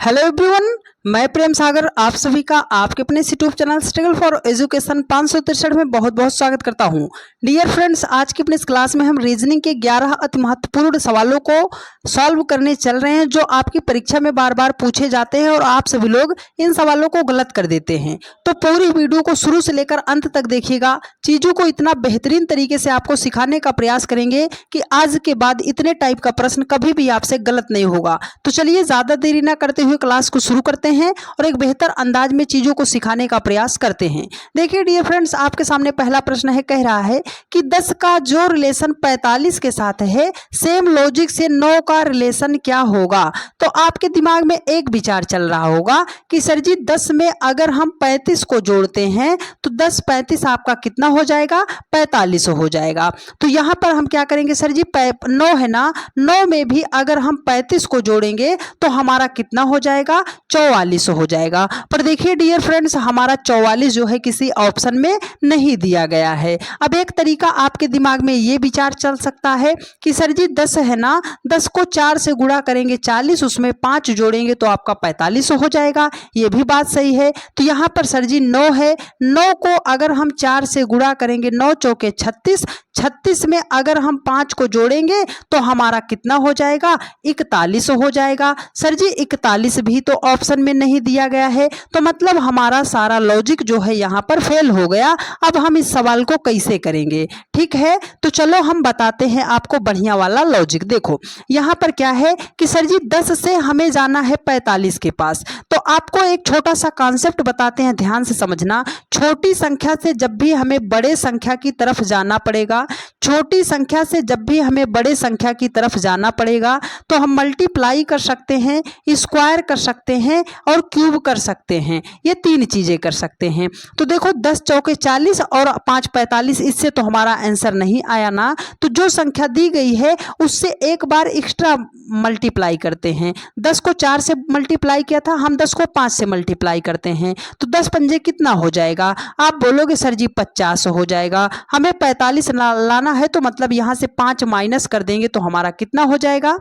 Hello everyone, मैं प्रेम सागर आप सभी का आपके अपने YouTube channel struggle for education 563 में बहुत बहुत स्वागत करता हूं। डियर फ्रेंड्स, आज की अपनी इस क्लास में हम रीजनिंग के 11 अति महत्वपूर्ण सवालों को सॉल्व करने चल रहे हैं जो आपकी परीक्षा में बार बार पूछे जाते हैं और आप सभी लोग इन सवालों को गलत कर देते हैं। तो पूरी वीडियो को शुरू से लेकर अंत तक देखिएगा। चीज़ों को इतना बेहतरीन तरीके से आपको सिखाने का प्रयास करेंगे कि आज के बाद इतने टाइप का प्रश्न कभी भी आपसे गलत नहीं होगा। तो चलिए ज़्यादा देरी ना करते हुए क्लास को शुरू करते हैं और एक बेहतर अंदाज में चीज़ों को सिखाने का प्रयास करते हैं। देखिए डियर फ्रेंड्स, आपके सामने पहला प्रश्न है, कह रहा है कि 10 का जो रिलेशन 45 के साथ है, सेम लॉजिक से 9 का रिलेशन क्या होगा। तो आपके दिमाग में एक विचार चल रहा होगा कि सर जी 10 में अगर हम 35 को जोड़ते हैं तो 10 35 आपका कितना हो जाएगा, 45 हो जाएगा। तो यहाँ पर हम क्या करेंगे सर जी, 9 है ना, 9 में भी अगर हम 35 को जोड़ेंगे तो हमारा कितना हो जाएगा, 44 हो जाएगा। पर देखिए डियर फ्रेंड्स, हमारा 44 जो है किसी ऑप्शन में नहीं दिया गया है। अब एक तरीका आपके दिमाग में ये विचार चल सकता है कि सर जी 10 है ना, 10 को 4 से गुणा करेंगे 40, उसमें 5 जोड़ेंगे तो आपका 45 हो जाएगा। ये भी बात सही है। तो यहाँ पर सर जी 9 है, 9 को अगर हम 4 से गुणा करेंगे, 9 चौके 36, 36 में अगर हम 5 को जोड़ेंगे तो हमारा कितना हो जाएगा, 41 हो जाएगा। सर जी 41 भी तो ऑप्शन में नहीं दिया गया है, तो मतलब हमारा सारा लॉजिक जो है यहाँ पर फेल हो गया। अब हम इस सवाल को कैसे करेंगे, ठीक है। तो चलो हम बताते हैं आपको बढ़िया वाला लॉजिक। देखो यहाँ पर क्या है कि सर जी 10 से हमें जाना है 45 के पास। तो आपको एक छोटा सा कॉन्सेप्ट बताते हैं, ध्यान से समझना। छोटी संख्या से जब भी हमें बड़े संख्या की तरफ जाना पड़ेगा, छोटी संख्या से जब भी हमें बड़े संख्या की तरफ जाना पड़ेगा तो हम मल्टीप्लाई कर सकते हैं, स्क्वायर कर सकते हैं और क्यूब कर सकते हैं। ये 3 चीजें कर सकते हैं। तो देखो 10 चौके 40 और 5 45, इससे तो हमारा आंसर नहीं आया ना। तो जो संख्या दी गई है उससे एक बार एक्स्ट्रा मल्टीप्लाई करते हैं। 10 को 4 से मल्टीप्लाई किया था, हम 10 को 5 से मल्टीप्लाई करते हैं। तो 10 पंजे कितना हो जाएगा, आप बोलोगे सर जी 50 हो जाएगा। हमें 45 लाना है तो मतलब यहाँ से 5 माइनस कर देंगे तो हमारा कितना हो जाएगा,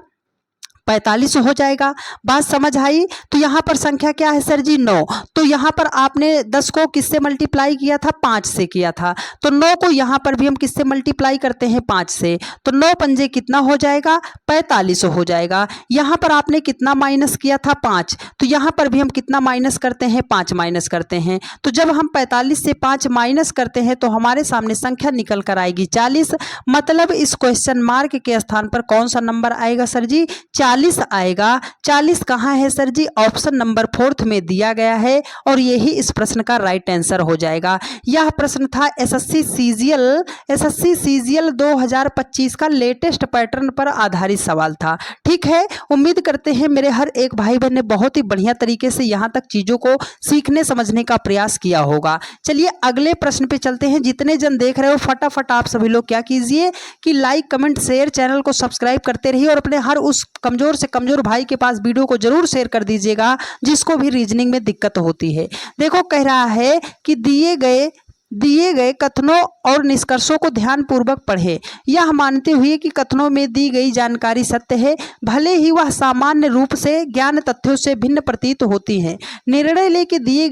45 हो जाएगा। बात समझ आई। तो यहाँ पर संख्या क्या है सर जी, 9। तो यहाँ पर आपने 10 को किससे मल्टीप्लाई किया था, 5 से किया था। तो 9 को यहाँ पर भी हम किससे मल्टीप्लाई करते हैं, 5 से। तो 9 पंजे कितना हो जाएगा, 45 हो जाएगा। यहाँ पर आपने कितना माइनस किया था, 5। तो यहाँ पर भी हम कितना माइनस करते हैं, 5 माइनस करते हैं। तो जब हम 45 से 5 माइनस करते हैं तो हमारे सामने संख्या निकल कर आएगी 40। मतलब इस क्वेश्चन मार्क के स्थान पर कौन सा नंबर आएगा सर जी, 40 आएगा। 40 कहाँ है सर जी, ऑप्शन नंबर 4 में दिया गया है और यही इस प्रश्न का राइट आंसर हो जाएगा। यह प्रश्न था एसएससी सीजीएल 2025 का लेटेस्ट पैटर्न पर आधारित सवाल था। ठीक है, उम्मीद करते हैं मेरे हर एक भाई बहन ने बहुत ही बढ़िया तरीके से यहाँ तक चीजों को सीखने समझने का प्रयास किया होगा। चलिए अगले प्रश्न पे चलते हैं। जितने जन देख रहे हो फटाफट आप सभी लोग क्या कीजिए कि लाइक कमेंट शेयर, चैनल को सब्सक्राइब करते रहिए और अपने हर उस कमजोर से कमजोर भाई के पास वीडियो को जरूर शेयर कर दीजिएगा जिसको भी रीजनिंग में दिक्कत होती है। देखो कह रहा है कि दिए गए कथनों और निष्कर्षों को ध्यानपूर्वक पढ़ें। यह मानते हुए कि कथनों में दी गई जानकारी सत्य है, भले ही वह सामान्य रूप से ज्ञान तथ्यों से भिन्न प्रतीत होती है। निर्णय लेके दिए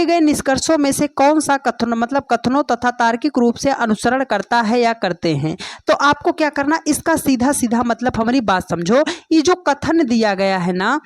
गए निष्कर्षों में से कौन सा कथनों तथा तार्किक रूप से अनुसरण करता है या करते हैं। तो आपको क्या करना, इसका सीधा सीधा मतलब हमारी बात समझो। ये जो कथन दिया गया है ना,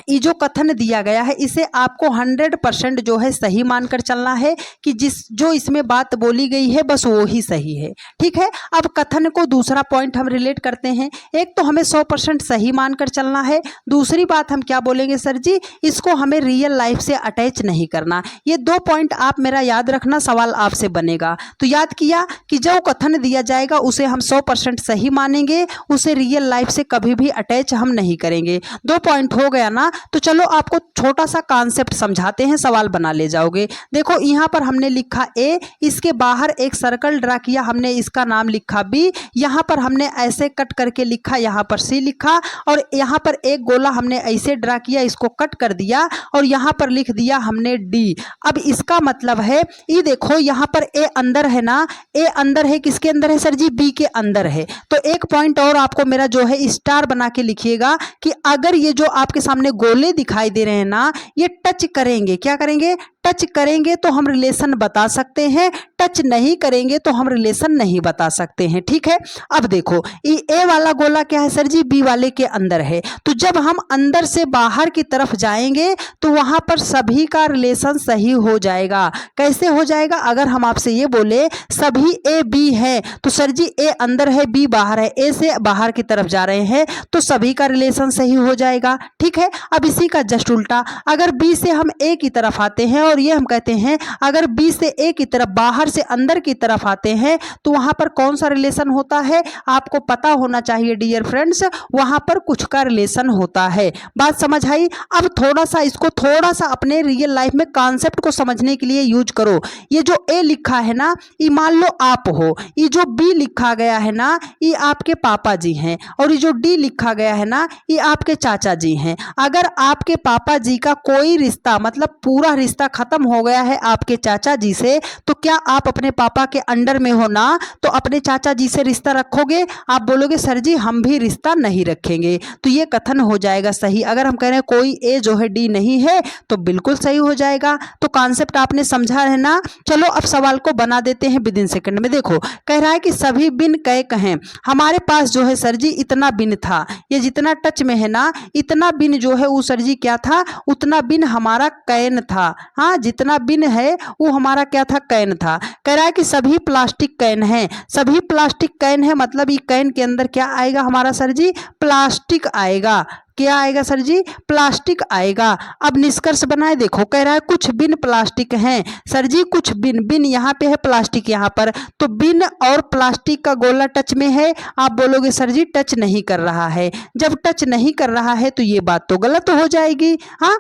ये जो कथन दिया गया है इसे आपको 100% जो है सही मानकर चलना है कि जो इसमें बात बोली गई है बस वो ही सही है। ठीक है, अब कथन को दूसरा पॉइंट हम रिलेट करते हैं। एक तो हमें 100% सही मानकर चलना है, दूसरी बात हम क्या बोलेंगे सर जी, इसको हमें रियल लाइफ से अटैच नहीं करना। ये 2 पॉइंट आप मेरा याद रखना, सवाल आपसे बनेगा। तो याद किया कि जो कथन दिया जाएगा उसे हम 100% सही मानेंगे, उसे रियल लाइफ से कभी भी अटैच हम नहीं करेंगे। 2 पॉइंट हो गया ना। ना, तो चलो आपको छोटा सा कॉन्सेप्ट समझाते हैं, सवाल बना ले जाओगे। देखो यहाँ पर हमने लिखा ए, इसके बाहर एक सर्कल ड्रा किया हमने, इसका नाम लिखा बी, यहाँ पर हमने ऐसे कट करके लिखा, यहाँ पर सी लिखा, और यहाँ पर एक गोला हमने ऐसे ड्रा किया, इसको कट कर दिया और यहाँ पर लिख दिया हमने डी। अब इसका मतलब है ये देखो यहाँ पर ए अंदर है ना, ए अंदर है, किसके अंदर है सर जी? बी के अंदर है। तो एक पॉइंट और आपको मेरा जो है स्टार बना के लिखिएगा कि अगर ये जो आपके सामने गोले दिखाई दे रहे हैं ना, ये टच करेंगे, क्या करेंगे? टच करेंगे तो हम रिलेशन बता सकते हैं, टच नहीं करेंगे तो हम रिलेशन नहीं बता सकते हैं। ठीक है, अब देखो ये ए वाला गोला क्या है सर जी? बी वाले के अंदर है। तो जब हम अंदर से बाहर की तरफ जाएंगे तो वहां पर सभी का रिलेशन सही हो जाएगा। कैसे हो जाएगा? अगर हम आपसे ये बोले सभी ए बी है, तो सर जी ए अंदर है, बी बाहर है, ए से बाहर की तरफ जा रहे हैं तो सभी का रिलेशन सही हो जाएगा। ठीक है, अब इसी का जस्ट उल्टा, अगर बी से हम ए की तरफ आते हैं और ये हम कहते हैं अगर बी से ए की तरफ, बाहर से अंदर की तरफ आते हैं तो वहां पर कौन सा रिलेशन होता है? आपको पता होना चाहिए डियर फ्रेंड्स, वहां पर कुछ का रिलेशन होता है। बात समझ आई? अब थोड़ा सा इसको थोड़ा सा अपने रियल लाइफ में कॉन्सेप्ट को समझने के लिए यूज करो। ये जो ए लिखा है ना, ये मान लो आप हो, ये जो बी लिखा गया है ना, ये आपके पापा जी हैं, और ये जो डी लिखा गया है ना, ये आपके चाचा जी हैं। अगर आपके पापा जी का कोई रिश्ता, मतलब पूरा रिश्ता खत्म हो गया है आपके चाचा जी से, तो क्या आप अपने पापा के अंडर में हो ना, तो अपने चाचा जी से रिश्ता रखोगे? आप बोलोगे सर जी हम भी रिश्ता नहीं रखेंगे, तो ये कथन हो जाएगा सही। अगर हम कह रहे हैं कोई ए जो है डी नहीं है, तो बिल्कुल सही हो जाएगा। तो कॉन्सेप्ट आपने समझा है ना? चलो अब सवाल को बना देते हैं विद इन सेकंड में। देखो कह रहा है कि सभी बिन कय कहें। हमारे पास जो है सर जी इतना बिन था, ये जितना टच में है ना, इतना बिन जो है वो सर जी क्या था? उतना बिन हमारा कैन था। हाँ, जितना बिन है वो हमारा क्या था? कैन था। कह रहा है कि सभी प्लास्टिक कैन हैं। सभी प्लास्टिक कैन है, मतलब ये कैन के अंदर क्या आएगा हमारा सर जी? प्लास्टिक आएगा। क्या आएगा सर जी? प्लास्टिक आएगा। अब निष्कर्ष बनाए, देखो कह रहा है कुछ बिन प्लास्टिक हैं। सर जी कुछ बिन, बिन यहाँ पे है, प्लास्टिक यहाँ पर, तो बिन और प्लास्टिक का गोला टच में है। आप बोलोगे सर जी टच नहीं कर रहा है। जब टच नहीं कर रहा है तो ये बात तो गलत हो जाएगी। हाँ,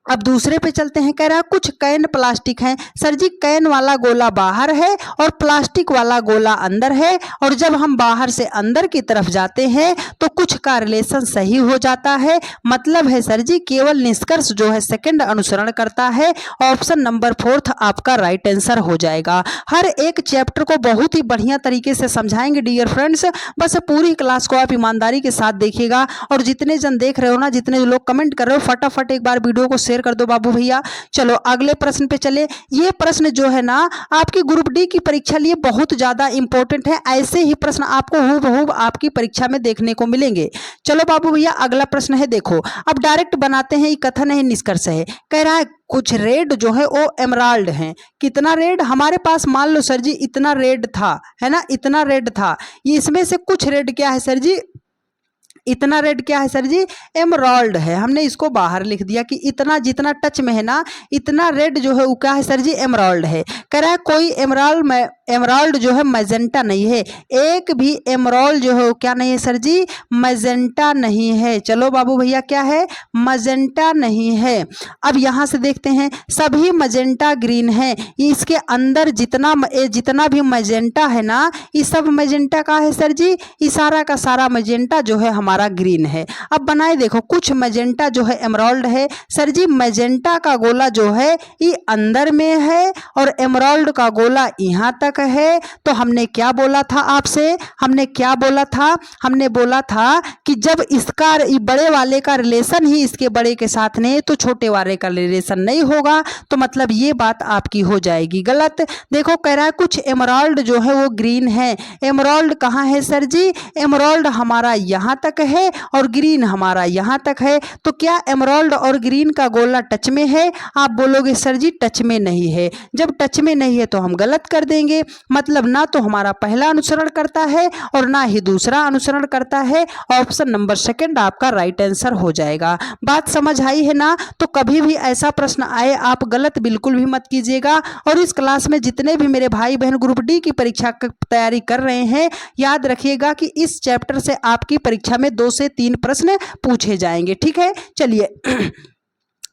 अब दूसरे पे चलते हैं। कह रहा है कुछ कैन प्लास्टिक हैं। सर जी कैन वाला गोला बाहर है और प्लास्टिक वाला गोला अंदर है, और जब हम बाहर से अंदर की तरफ जाते हैं तो कुछ का रिलेशन सही हो जाता है। मतलब है सर जी केवल निष्कर्ष जो है सेकंड अनुसरण करता है। ऑप्शन नंबर 4 आपका राइट आंसर हो जाएगा। हर एक चैप्टर को बहुत ही बढ़िया तरीके से समझाएंगे डियर फ्रेंड्स, बस पूरी क्लास को आप ईमानदारी के साथ देखिएगा। और जितने जन देख रहे हो ना, जितने लोग कमेंट कर रहे हो, फटाफट एक बार वीडियो को शेयर कर दो बाबू भैया। चलो अगले प्रश्न पे चले। ये प्रश्न जो है ना आपकी ग्रुप डी की परीक्षा लिए बहुत ज्यादा इंपॉर्टेंट है। ऐसे ही प्रश्न आपको हूबहू आपकी परीक्षा में देखने को मिलेंगे। चलो बाबू भैया अगला प्रश्न है, देखो अब डायरेक्ट बनाते हैं। ये कथन है, निष्कर्ष है। कह रहा है कुछ रेड जो है वो एमराल्ड हैं। कितना रेड? हमारे पास मान लो सर जी इतना रेड था, है ना, इतना रेड था। ये इसमें से कुछ रेड क्या है सर जी? इतना रेड क्या है सर जी? एमराल्ड है। हमने इसको बाहर लिख दिया कि इतना, जितना टच में है ना, इतना रेड जो है वो क्या है सर जी? एमराल्ड है। कह रहा है कोई एमराल्ड जो है मैजेंटा नहीं है। एक भी एमराल्ड जो है वो क्या नहीं है सर जी? मैजेंटा नहीं है। चलो बाबू भैया क्या है? मैजेंटा नहीं है। अब यहां से देखते हैं, सभी मैजेंटा ग्रीन है। इसके अंदर जितना भी मैजेंटा है ना, ये सब मैजेंटा का है सर जी? ये सारा का सारा मैजेंटा जो है हमारा ग्रीन है। अब बनाए देखो, कुछ मैजेंटा जो है एमराल्ड है। सर जी मैजेंटा का गोला जो है ये अंदर में है और एमराल्ड का गोला यहाँ तक है। तो हमने क्या बोला था आपसे? हमने क्या बोला था? हमने बोला था कि जब इसका बड़े वाले का रिलेशन ही इसके बड़े के साथ नहीं, तो छोटे वाले का रिलेशन नहीं होगा। तो मतलब ये बात आपकी हो जाएगी गलत। देखो कह रहा है कुछ एमराल्ड जो है वो ग्रीन है। एमराल्ड कहाँ है सर जी? एमराल्ड हमारा यहाँ तक है और ग्रीन हमारा यहाँ तक है। तो क्या एमराल्ड और ग्रीन का गोला टच में है? आप बोलोगे सर जी टच में नहीं है। जब टच में नहीं है तो हम गलत कर देंगे। मतलब ना तो हमारा पहला अनुसरण करता है और ना ही दूसरा अनुसरण करता है। ऑप्शन नंबर सेकंड आपका राइट आंसर हो जाएगा। बात समझ आई है ना? तो कभी भी ऐसा प्रश्न आए आप गलत बिल्कुल भी मत कीजिएगा। और इस क्लास में जितने भी मेरे भाई बहन ग्रुप डी की परीक्षा की तैयारी कर रहे हैं, याद रखिएगा कि इस चैप्टर से आपकी परीक्षा में 2 से 3 प्रश्न पूछे जाएंगे। ठीक है, चलिए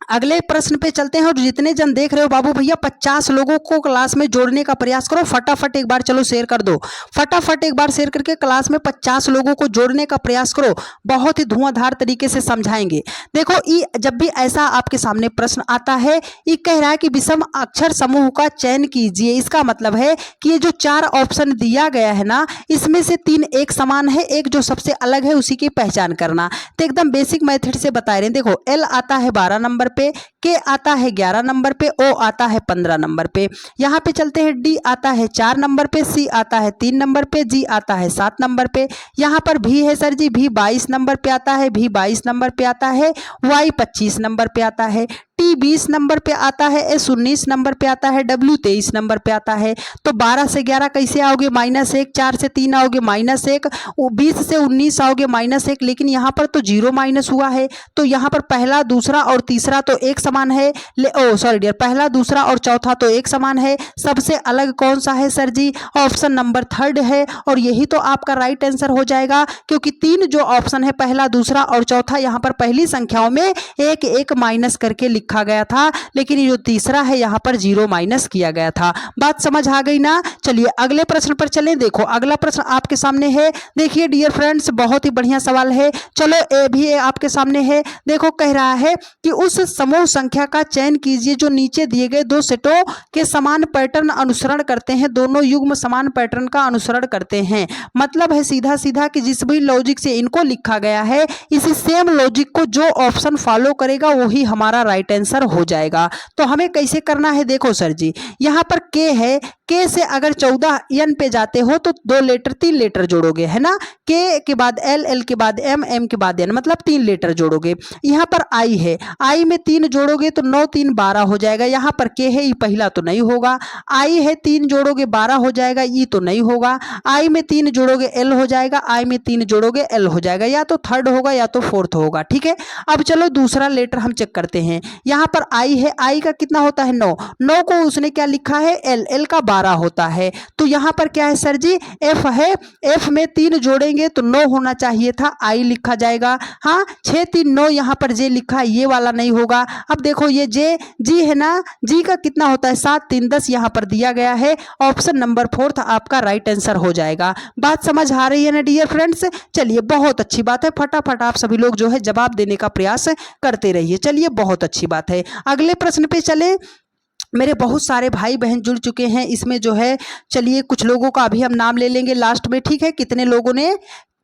अगले प्रश्न पे चलते हैं। और जितने जन देख रहे हो बाबू भैया 50 लोगों को क्लास में जोड़ने का प्रयास करो। फटाफट एक बार चलो शेयर कर दो, फटाफट एक बार शेयर करके क्लास में 50 लोगों को जोड़ने का प्रयास करो। बहुत ही धुआंधार तरीके से समझाएंगे। देखो जब भी ऐसा आपके सामने प्रश्न आता है, ये कह रहा है कि विषम अक्षर समूह का चयन कीजिए। इसका मतलब है कि ये जो 4 ऑप्शन दिया गया है ना, इसमें से 3 एक समान है, एक जो सबसे अलग है उसी की पहचान करना। तो एकदम बेसिक मेथड से बता रहे हैं। देखो एल आता है 12 नंबर पे, के आता है 11 नंबर पे, ओ आता है 15 नंबर पे। यहाँ पे चलते हैं, डी आता है 4 नंबर पे, सी आता है 3 नंबर पे, जी आता है 7 नंबर पे। यहाँ पर भी है सर जी, भी 22 नंबर पे आता है, भी 22 नंबर पे आता है, वाई 25 नंबर पे आता है, टी 20 नंबर पे आता है, एस 19 नंबर पे आता है, डब्ल्यू 23 नंबर पे आता है। तो 12 से 11 कैसे आओगे? -1, 4 से 3 आओगे -1, 20 से 19 आओगे -1। लेकिन यहाँ पर तो 0 माइनस हुआ है, तो यहाँ पर पहला दूसरा और तीसरा तो एक समान है। सॉरी डियर, पहला दूसरा और चौथा तो एक समान है। सबसे अलग कौन सा है सर जी? ऑप्शन नंबर 3 है। और यही तो आपका राइट आंसर हो जाएगा, क्योंकि 3 जो ऑप्शन है, पहला दूसरा और चौथा, यहाँ पर पहली संख्याओं में एक एक माइनस करके लिखा गया था, लेकिन ये जो तीसरा है यहाँ पर 0 माइनस किया गया था। बात समझ आ गई ना? चलिए अगले प्रश्न पर चलें। देखो अगला प्रश्न आपके सामने है। देखिए डियर फ्रेंड्स, बहुत ही बढ़िया सवाल है। चलो ए भी आपके सामने है। देखो कह रहा है कि उस समूह संख्या का चयन कीजिए जो नीचे दिए गए 2 सेटों के समान पैटर्न अनुसरण करते हैं। दोनों युग्म समान पैटर्न का अनुसरण करते हैं। मतलब है सीधा सीधा कि जिस भी लॉजिक से इनको लिखा गया है, इसी सेम लॉजिक को जो ऑप्शन फॉलो करेगा वही हमारा राइट आंसर हो जाएगा। तो हमें कैसे करना है? देखो सर जी, यहाँ पर के है, के से अगर 14 एन पे जाते हो तो 2 लेटर 3 लेटर जोड़ोगे, है ना? के के बाद एल, एल के बाद एम, एम के बाद एन, मतलब 3 लेटर जोड़ोगे। यहाँ पर आई है, आई में 3 जोड़ोगे तो 9 3 12 हो जाएगा। यहाँ पर के है, ये पहला तो नहीं होगा। आई है, 3 जोड़ोगे 12 हो जाएगा, ये तो नहीं होगा। आई में 3 जोड़ोगे एल हो जाएगा, आई में 3 जोड़ोगे एल हो जाएगा। या तो 3rd होगा या तो 4th होगा। ठीक है, अब चलो दूसरा लेटर हम चेक करते हैं। यहाँ पर आई है, आई का कितना होता है? 9, 9 को उसने क्या लिखा है? एल, एल का 12 होता है। तो यहाँ पर क्या है सर जी? एफ है, एफ में 3 जोड़ेंगे तो 9 होना चाहिए था, आई लिखा जाएगा। हाँ, 6 3 9, यहाँ पर जे लिखा है, ये वाला नहीं होगा। अब देखो ये जे, जी है ना, जी का कितना होता है? 7 3 10, यहाँ पर दिया गया है। ऑप्शन नंबर 4 आपका राइट आंसर हो जाएगा। बात समझ आ रही है ना डियर फ्रेंड्स? चलिए बहुत अच्छी बात है, फटाफट आप सभी लोग जो है जवाब देने का प्रयास करते रहिए। चलिए बहुत अच्छी बात है। अगले प्रश्न पे चले। मेरे बहुत सारे भाई बहन जुड़ चुके हैं इसमें जो है। चलिए कुछ लोगों का अभी हम नाम ले लेंगे लास्ट में। ठीक है, कितने लोगों ने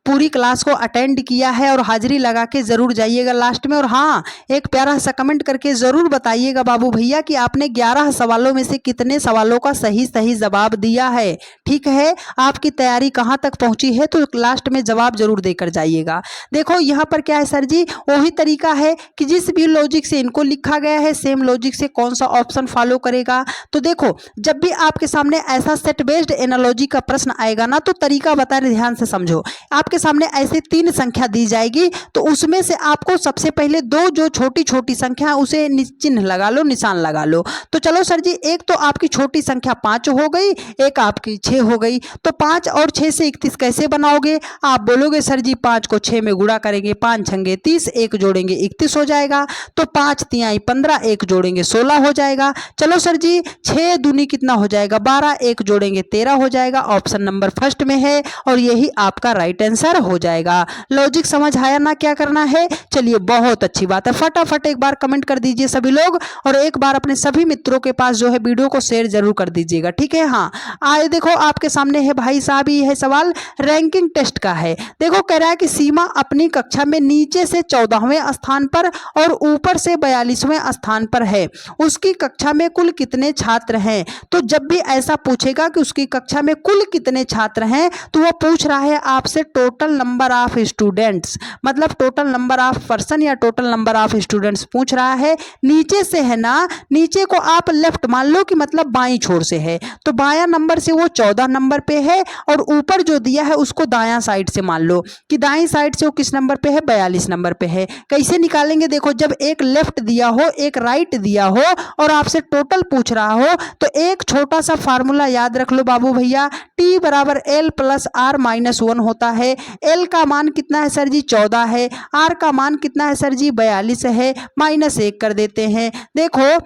पूरी क्लास को अटेंड किया है और हाजिरी लगा के जरूर जाइएगा लास्ट में। और हाँ, एक प्यारा सा कमेंट करके जरूर बताइएगा बाबू भैया कि आपने 11 सवालों में से कितने सवालों का सही सही जवाब दिया है। ठीक है, आपकी तैयारी कहाँ तक पहुंची है, तो लास्ट में जवाब जरूर देकर जाइएगा। देखो यहाँ पर क्या है सर जी, वही तरीका है कि जिस भी लॉजिक से इनको लिखा गया है, सेम लॉजिक से कौन सा ऑप्शन फॉलो करेगा। तो देखो जब भी आपके सामने ऐसा सेट बेस्ड एनालॉजी का प्रश्न आएगा ना, तो तरीका बता रहे, ध्यान से समझो। आपके सामने ऐसे 3 संख्या दी जाएगी, तो उसमें से आपको सबसे पहले 2 जो छोटी छोटी संख्या उसे चिन्ह लगा लो, निशान लगा लो। तो चलो सर जी, एक तो आपकी छोटी संख्या 5 हो गई, एक आपकी 6 हो गई। तो 5 और 6 से 31 कैसे बनाओगे? आप बोलोगे सर जी 5 को 6 में गुणा करेंगे, 5 छंगे 30, 1 जोड़ेंगे 31 हो जाएगा। तो 5 तिहाई 15, 1 जोड़ेंगे 16 हो जाएगा। चलो सर जी 6 दूनी कितना हो जाएगा? 12, 1 जोड़ेंगे 13 हो जाएगा। ऑप्शन नंबर फर्स्ट में है और यही आपका राइट आंसर हो जाएगा। लॉजिक समझ आया ना क्या करना है? चलिए बहुत अच्छी बात है, फटाफट एक बार कमेंट कर दीजिए सभी लोग, और एक बार अपने सभी मित्रों के पास जो है वीडियो को शेयर जरूर कर दीजिएगा। ठीक है, हाँ आए देखो आपके सामने है भाई साहब, ये है सवाल रैंकिंग टेस्ट का है। देखो कह रहा है कि सीमा अपनी कक्षा में नीचे से 14वें स्थान पर और ऊपर से 42वें स्थान पर है, उसकी कक्षा में कुल कितने छात्र हैं? तो जब भी ऐसा पूछेगा कि उसकी कक्षा में कुल कितने छात्र हैं, तो वो पूछ रहा है आपसे total total number of students, मतलब टोटल नंबर ऑफ पर्सन या टोटल नंबर ऑफ स्टूडेंट्स पूछ रहा है। नीचे से है ना, नीचे को आप लेफ्ट मान लो कि मतलब बाईं छोर से है, तो बायां नंबर से वो 14 नंबर पे है, और ऊपर जो दिया है उसको दायां साइड से मान लो कि दाईं साइड से वो किस नंबर पे है, 42 नंबर पे है। कैसे निकालेंगे, देखो जब एक लेफ्ट दिया हो एक राइट दिया हो और आपसे टोटल पूछ रहा हो, तो एक छोटा सा फार्मूला याद रख लो बाबू भैया, T बराबर L प्लस R माइनस 1 होता है। L का मान कितना है सर जी, 14 है। R का मान कितना है सर जी, 42 है। माइनस 1 कर देते हैं। देखो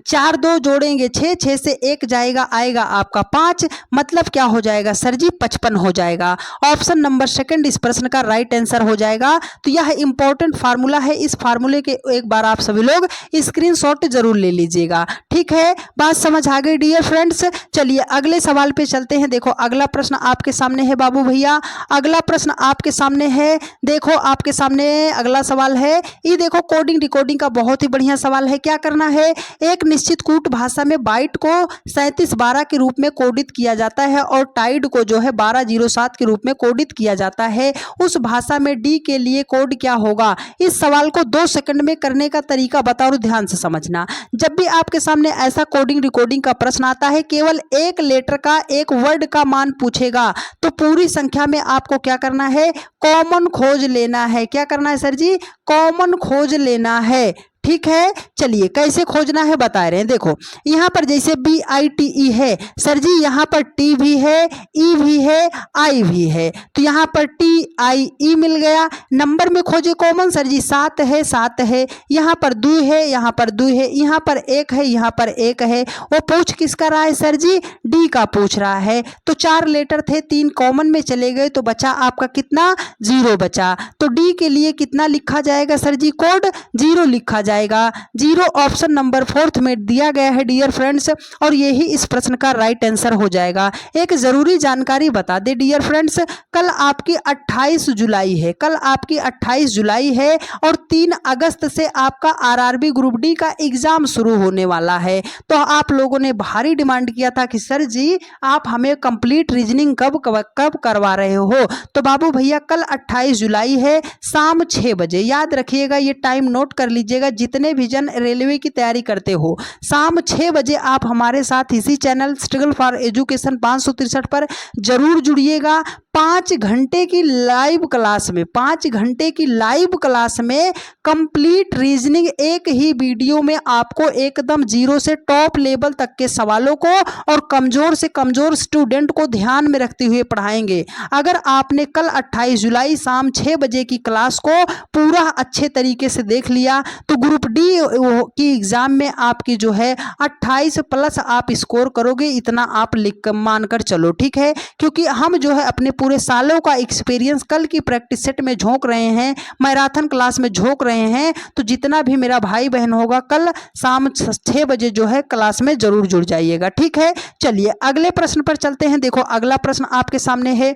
4 2 जोड़ेंगे 6, 6 से 1 जाएगा, आएगा आपका 5, मतलब क्या हो जाएगा सर जी, 55 हो जाएगा। ऑप्शन नंबर सेकंड इस प्रश्न का राइट आंसर हो जाएगा। तो यह इंपॉर्टेंट फार्मूला है, इस फार्मूले के एक बार आप सभी लोग स्क्रीनशॉट जरूर ले लीजिएगा। ठीक है, बात समझ आ गई डियर फ्रेंड्स। चलिए अगले सवाल पे चलते हैं। देखो अगला प्रश्न आपके सामने है बाबू भैया, अगला प्रश्न आपके सामने है। देखो आपके सामने अगला सवाल है, ये देखो कोडिंग डिकोडिंग का बहुत ही बढ़िया सवाल है। क्या करना है, एक निश्चित कूट भाषा में बाइट को 3712 के रूप में कोडित किया जाता है और टाइड को जो है 1207 के रूप में कोडित किया जाता है। उस भाषा में डी के लिए कोड क्या होगा। इस सवाल को 2 सेकंड में करने का तरीका बताओ और ध्यान से समझना। जब भी आपके सामने ऐसा कोडिंग रिकॉर्डिंग का प्रश्न आता है, केवल एक लेटर का एक वर्ड का मान पूछेगा, तो पूरी संख्या में आपको क्या करना है, कॉमन खोज लेना है। क्या करना है सर जी, कॉमन खोज लेना है। ठीक है, चलिए कैसे खोजना है बता रहे हैं। देखो यहाँ पर जैसे BITE है सर जी, यहाँ पर T भी है, E भी है, I भी है, तो यहाँ पर TIE मिल गया। नंबर में खोजे कॉमन सर जी, 7 है, 7 है, यहाँ पर 2 है, यहाँ पर 2 है, यहाँ पर 1 है, यहाँ पर 1 है। वो पूछ किसका रहा है सर जी, D का पूछ रहा है। तो 4 लेटर थे, 3 कॉमन में चले गए, तो बचा आपका कितना, 0 बचा। तो D के लिए कितना लिखा जाएगा सर जी, कोड 0 लिखा जाएगा। 0 ऑप्शन नंबर 4 में दिया गया है डियर फ्रेंड्स, और यही इस प्रश्न का राइट आंसर हो जाएगा। एक जरूरी जानकारी बता दे डियर फ्रेंड्स, कल आपकी 28 जुलाई है, कल आपकी 28 जुलाई है और 3 अगस्त से आपका RRB ग्रुप डी का एग्जाम शुरू होने वाला है। तो आप लोगों ने भारी डिमांड किया था कि सर जी आप हमें कंप्लीट रीजनिंग कब करवा रहे हो। तो बाबू भैया कल 28 जुलाई है, शाम 6 बजे, याद रखिएगा, ये टाइम नोट कर लीजिएगा। जितने भी जन रेलवे की तैयारी करते हो, शाम 6 बजे आप हमारे साथ इसी चैनल स्ट्रगल फॉर एजुकेशन 563 पर जरूर जुड़िएगा। 5 घंटे की लाइव क्लास में, 5 घंटे की लाइव क्लास में कंप्लीट रीजनिंग एक ही वीडियो में आपको एकदम 0 से टॉप लेवल तक के सवालों को और कमजोर से कमजोर स्टूडेंट को ध्यान में रखते हुए पढ़ाएंगे। अगर आपने कल 28 जुलाई शाम 6 बजे की क्लास को पूरा अच्छे तरीके से देख लिया, तो ग्रुप डी की एग्जाम में आपकी जो है 28 प्लस आप स्कोर करोगे, इतना आप लिख मान कर चलो। ठीक है, क्योंकि हम जो है अपने पूरे सालों का एक्सपीरियंस कल की प्रैक्टिस सेट में झोंक रहे हैं, मैराथन क्लास में झोंक रहे हैं। तो जितना भी मेरा भाई बहन होगा, कल शाम 6 बजे जो है क्लास में जरूर जुड़ जाइएगा। ठीक है, चलिए अगले प्रश्न पर चलते हैं। देखो अगला प्रश्न आपके सामने है,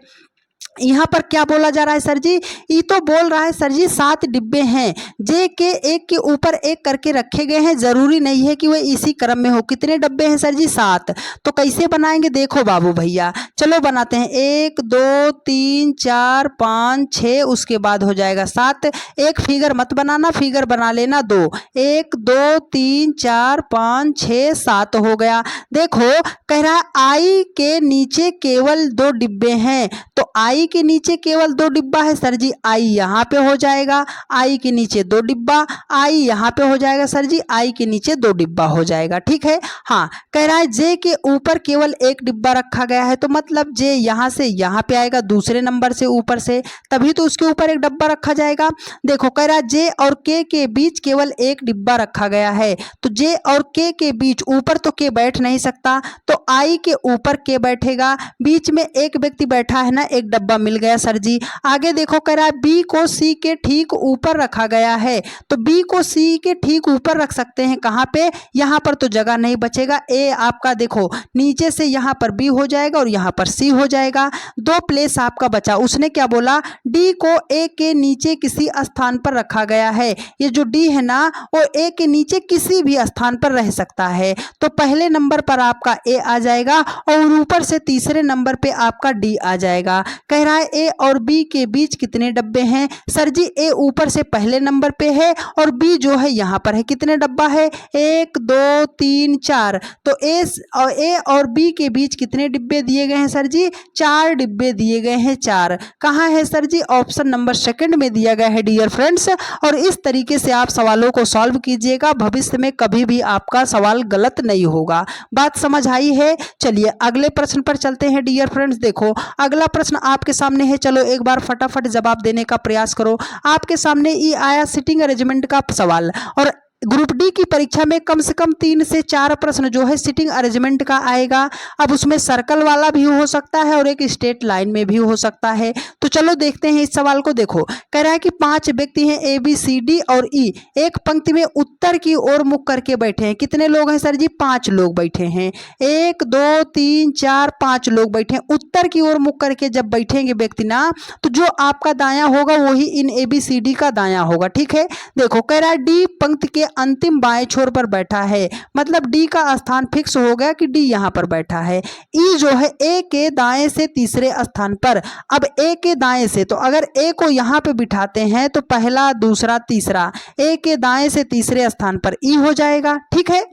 यहाँ पर क्या बोला जा रहा है सर जी, ये तो बोल रहा है सर जी 7 डिब्बे हैं, जे के एक के ऊपर एक करके रखे गए हैं, जरूरी नहीं है कि वह इसी क्रम में हो। कितने डब्बे हैं सर जी, 7। तो कैसे बनाएंगे, देखो बाबू भैया चलो बनाते हैं। 1 2 3 4 5 6, उसके बाद हो जाएगा 7। एक फिगर मत बनाना, फिगर बना लेना 2। 1 2 3 4 5 6 7 हो गया। देखो कह रहा है आई के नीचे केवल 2 डिब्बे हैं, तो आई के नीचे केवल 2 डिब्बा है सर जी, आई यहाँ पे हो जाएगा। आई के नीचे 2 डिब्बा, आई यहाँ पे हो जाएगा सर जी, आई के नीचे 2 डिब्बा हो जाएगा। ठीक है, हाँ कह रहा है जे के ऊपर केवल 1 डिब्बा रखा गया है, तो मतलब जे यहाँ से यहाँ पे आएगा दूसरे नंबर से ऊपर से, तभी तो उसके ऊपर 1 डिब्बा रखा जाएगा। देखो कह रहा है जे और के बीच केवल 1 डिब्बा रखा गया है, तो जे और के बीच ऊपर तो के बैठ नहीं सकता, तो आई के ऊपर के बैठेगा। बीच में एक व्यक्ति बैठा है ना, 1 डब्बा मिल गया सर जी। आगे देखो कह रहा है बी को सी के ठीक ऊपर रखा गया है, तो बी को सी के ठीक ऊपर रख सकते हैं, कहाँ पे, यहाँ पर तो जगह नहीं बचेगा। ए आपका देखो नीचे से यहाँ पर बी हो जाएगा और यहाँ पर सी हो जाएगा, 2 प्लेस आपका बचा। उसने क्या बोला, डी को ए के नीचे किसी स्थान पर रखा गया है। ये जो डी है ना, वो ए के नीचे किसी भी स्थान पर रह सकता है, तो पहले नंबर पर आपका ए आ जाएगा और ऊपर से तीसरे नंबर पे आपका डी आ जाएगा। कह रहा है ए और बी के बीच कितने डब्बे हैं। सर जी ए ऊपर से पहले नंबर पे है और बी जो है यहाँ पर है। कितने डब्बा है, 1 2 3 4। तो ए और बी के बीच कितने डिब्बे दिए गए हैं सर जी, 4 डिब्बे दिए गए हैं। 4 कहाँ है सर जी, ऑप्शन नंबर सेकंड में दिया गया है डियर फ्रेंड्स। और इस तरीके से आप सवालों को सॉल्व कीजिएगा, भविष्य में कभी भी आपका सवाल गलत नहीं होगा। बात समझ आई है। चलिए अगले प्रश्न पर चलते हैं डियर फ्रेंड्स। देखो अगला प्रश्न आपके सामने है, चलो एक बार फटाफट जवाब देने का प्रयास करो। आपके सामने ये आया सिटिंग अरेंजमेंट का सवाल, और ग्रुप डी की परीक्षा में कम से कम 3 से 4 प्रश्न जो है सिटिंग अरेंजमेंट का आएगा। अब उसमें सर्कल वाला भी हो सकता है और एक स्ट्रेट लाइन में भी हो सकता है। तो चलो देखते हैं इस सवाल को। देखो कह रहा है कि 5 व्यक्ति हैं ए बी सी डी और ई, एक पंक्ति में उत्तर की ओर मुख करके बैठे हैं। कितने लोग हैं सर जी, 5 लोग बैठे हैं। 1 2 3 4 5 लोग बैठे हैं। उत्तर की ओर मुख करके जब बैठेंगे व्यक्ति ना, तो जो आपका दाया होगा वही इन ए बी सी डी का दाया होगा। ठीक है, देखो कह रहा है डी पंक्ति के अंतिम बाएं छोर पर बैठा है, मतलब डी का स्थान फिक्स हो गया कि डी यहां पर बैठा है। ई जो है ए के दाएं से तीसरे स्थान पर। अब ए के दाएं से, तो अगर ए को यहां पे बिठाते हैं तो पहला दूसरा तीसरा, ए के दाएं से तीसरे स्थान पर ई हो जाएगा। ठीक है,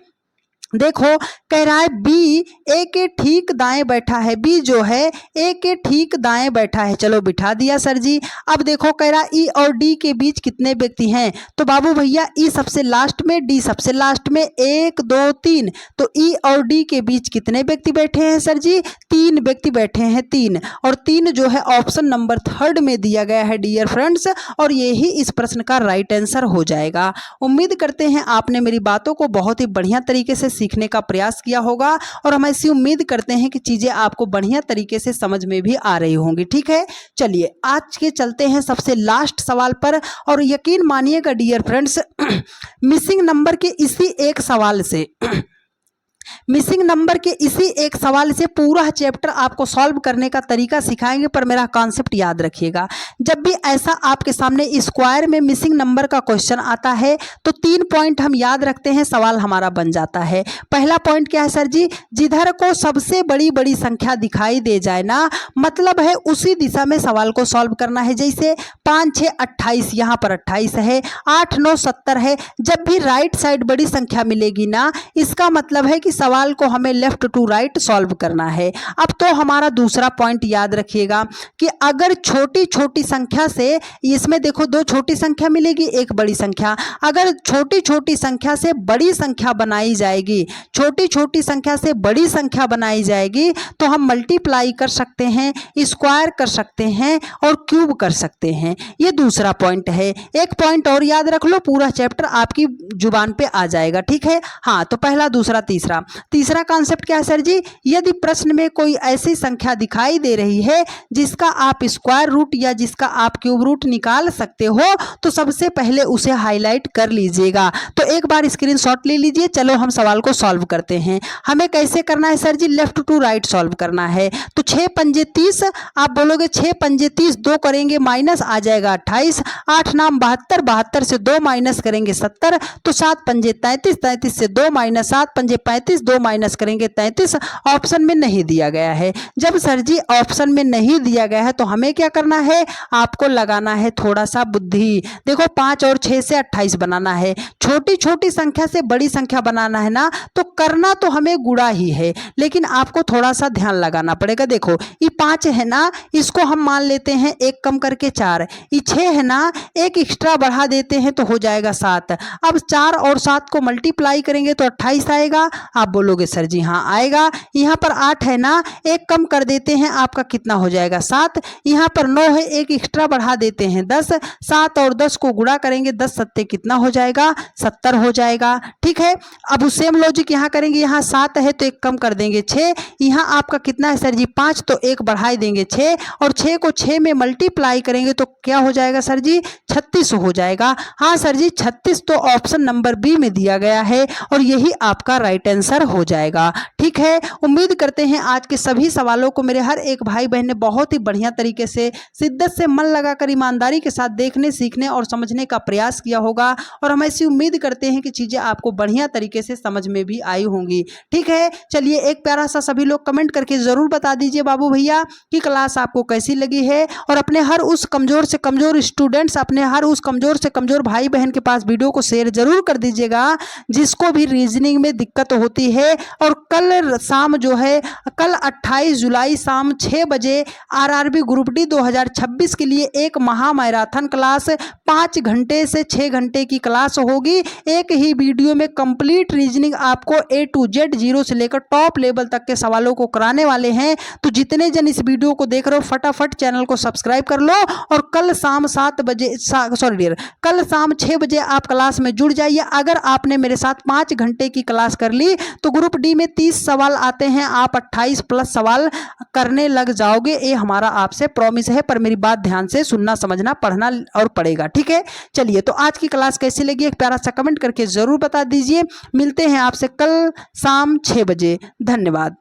देखो कह रहा है बी ए के ठीक दाएं बैठा है। बी जो है ए के ठीक दाएं बैठा है। चलो बिठा दिया सर जी। अब देखो कह रहा ई और डी के बीच कितने व्यक्ति हैं, तो बाबू भैया ई सबसे लास्ट में, डी सबसे लास्ट में। 1 2 3, तो ई और डी के बीच कितने व्यक्ति बैठे हैं सर जी, 3 व्यक्ति बैठे हैं। 3 और 3 जो है ऑप्शन नंबर 3 में दिया गया है डियर फ्रेंड्स, और यही इस प्रश्न का राइट आंसर हो जाएगा। उम्मीद करते हैं आपने मेरी बातों को बहुत ही बढ़िया तरीके से सीखने का प्रयास किया होगा, और हम ऐसी उम्मीद करते हैं कि चीजें आपको बढ़िया तरीके से समझ में भी आ रही होंगी। ठीक है, चलिए आज के चलते हैं सबसे लास्ट सवाल पर, और यकीन मानिएगा डियर फ्रेंड्स मिसिंग नंबर के इसी एक सवाल से मिसिंग नंबर के इसी एक सवाल से पूरा चैप्टर आपको सॉल्व करने का तरीका सिखाएंगे, पर मेरा कॉन्सेप्ट याद रखिएगा। जब भी ऐसा आपके सामने स्क्वायर में मिसिंग नंबर का क्वेश्चन आता है तो 3 पॉइंट हम याद रखते हैं, सवाल हमारा बन जाता है। पहला पॉइंट क्या है सर जी, जिधर को सबसे बड़ी बड़ी संख्या दिखाई दे जाए ना, मतलब है उसी दिशा में सवाल को सॉल्व करना है। जैसे 5 6 28, यहाँ पर 28 है, 8 9 70 है। जब भी राइट साइड बड़ी संख्या मिलेगी ना, इसका मतलब है कि सवाल को हमें लेफ्ट टू राइट सॉल्व करना है। अब तो हमारा दूसरा पॉइंट याद रखिएगा कि अगर छोटी छोटी संख्या से, इसमें देखो 2 छोटी संख्या मिलेगी, 1 बड़ी संख्या, अगर छोटी छोटी संख्या से बड़ी संख्या बनाई जाएगी, छोटी छोटी संख्या से बड़ी संख्या बनाई जाएगी, तो हम मल्टीप्लाई कर सकते हैं, स्क्वायर कर सकते हैं और क्यूब कर सकते हैं। ये दूसरा पॉइंट है। एक पॉइंट और याद रख लो, पूरा चैप्टर आपकी जुबान पे आ जाएगा। ठीक है, हाँ तो पहला दूसरा तीसरा कॉन्सेप्ट क्या है सर जी, यदि प्रश्न में कोई ऐसी संख्या दिखाई दे रही है जिसका आप स्क्वायर रूट या जिसका आप क्यूब रूट निकाल सकते हो, तो सबसे पहले उसे हाईलाइट कर लीजिएगा। तो एक बार स्क्रीनशॉट ले लीजिए। चलो हम सवाल को सॉल्व करते हैं। हमें कैसे करना है sir ji, left to right solve करना है। तो 6 पंजे 30, आप बोलोगे 6 पंजे 30, 2 करेंगे माइनस, आ जाएगा 28, 8 नाम 72, 72 से 2 माइनस करेंगे 70, तो 7 पंजे 33, 33 से 2 माइनस 7 पंजे 35, 2 माइनस करेंगे 33। ऑप्शन में नहीं दिया गया है। जब सर जी ऑप्शन में नहीं दिया गया है तो हमें क्या करना है, आपको लगाना है थोड़ा सा बुद्धि। देखो 5 और 6 से 28 बनाना है, छोटी छोटी संख्या से बड़ी संख्या बनाना है ना, तो करना तो हमें गुणा ही है, लेकिन आपको थोड़ा सा ध्यान लगाना पड़ेगा। देखो ये 5 है ना, इसको हम मान लेते हैं 1 कम करके 4, ये 6 है ना, 1 एक्स्ट्रा बढ़ा देते हैं तो हो जाएगा 7। अब 4 और 7 को मल्टीप्लाई करेंगे तो 28 आएगा। आप बोलोगे सर जी हाँ आएगा। यहाँ पर 8 है ना, 1 कम कर देते हैं, आपका कितना हो जाएगा 7। यहाँ पर 9 है, 1 एक्स्ट्रा बढ़ा देते हैं 10, 7 और 10 को गुणा करेंगे, 10 सत्ते कितना हो जाएगा, 70 हो जाएगा। ठीक है, अब सेम लॉजिक यहाँ करेंगे, यहाँ 7 है तो 1 कम कर देंगे 6, यहाँ आपका कितना है सर जी 5, तो 1 बढ़ाई देंगे 6, और 6 को 6 में मल्टीप्लाई करेंगे तो क्या हो जाएगा सर जी 36 हो जाएगा। हाँ सर जी 36 तो ऑप्शन नंबर बी में दिया गया है, और यही आपका राइट आंसर हो जाएगा। ठीक है, उम्मीद करते हैं आज के सभी सवालों को मेरे हर एक भाई बहन ने बहुत ही बढ़िया तरीके से, शिद्दत से, मन लगाकर, ईमानदारी के साथ देखने, सीखने और समझने का प्रयास किया होगा और हम ऐसी उम्मीद करते हैं कि चीज़ें आपको बढ़िया तरीके से समझ में भी आई होंगी। ठीक है, चलिए एक प्यारा सा सभी लोग कमेंट करके ज़रूर बता दीजिए बाबू भैया कि क्लास आपको कैसी लगी है, और अपने हर उस कमज़ोर से कमज़ोर स्टूडेंट्स, अपने हर उस कमज़ोर से कमज़ोर भाई बहन के पास वीडियो को शेयर जरूर कर दीजिएगा जिसको भी रीजनिंग में दिक्कत होती है। और कल शाम जो है, कल 28 जुलाई शाम 6 बजे आरआरबी ग्रुप डी 2026 के लिए एक महा मैराथन क्लास 5 घंटे से 6 घंटे की क्लास होगी। एक ही वीडियो में कंप्लीट रीजनिंग आपको A to Z, जीरो से लेकर टॉप लेवल तक के सवालों को कराने वाले हैं। तो जितने जन इस वीडियो को देख रहे हो फटाफट चैनल को सब्सक्राइब कर लो और कल शाम 7 बजे, सॉरी डियर, कल शाम 6 बजे आप क्लास में जुड़ जाइए। अगर आपने मेरे साथ 5 घंटे की क्लास कर ली तो ग्रुप डी में 30 सवाल आते हैं, आप 28 प्लस सवाल करने लग जाओगे। ये हमारा आपसे प्रॉमिस है, पर मेरी बात ध्यान से सुनना, समझना, पढ़ना और पड़ेगा। ठीक है, चलिए तो आज की क्लास कैसी लगी एक प्यारा सा कमेंट करके जरूर बता दीजिए। मिलते हैं आपसे कल शाम 6 बजे। धन्यवाद।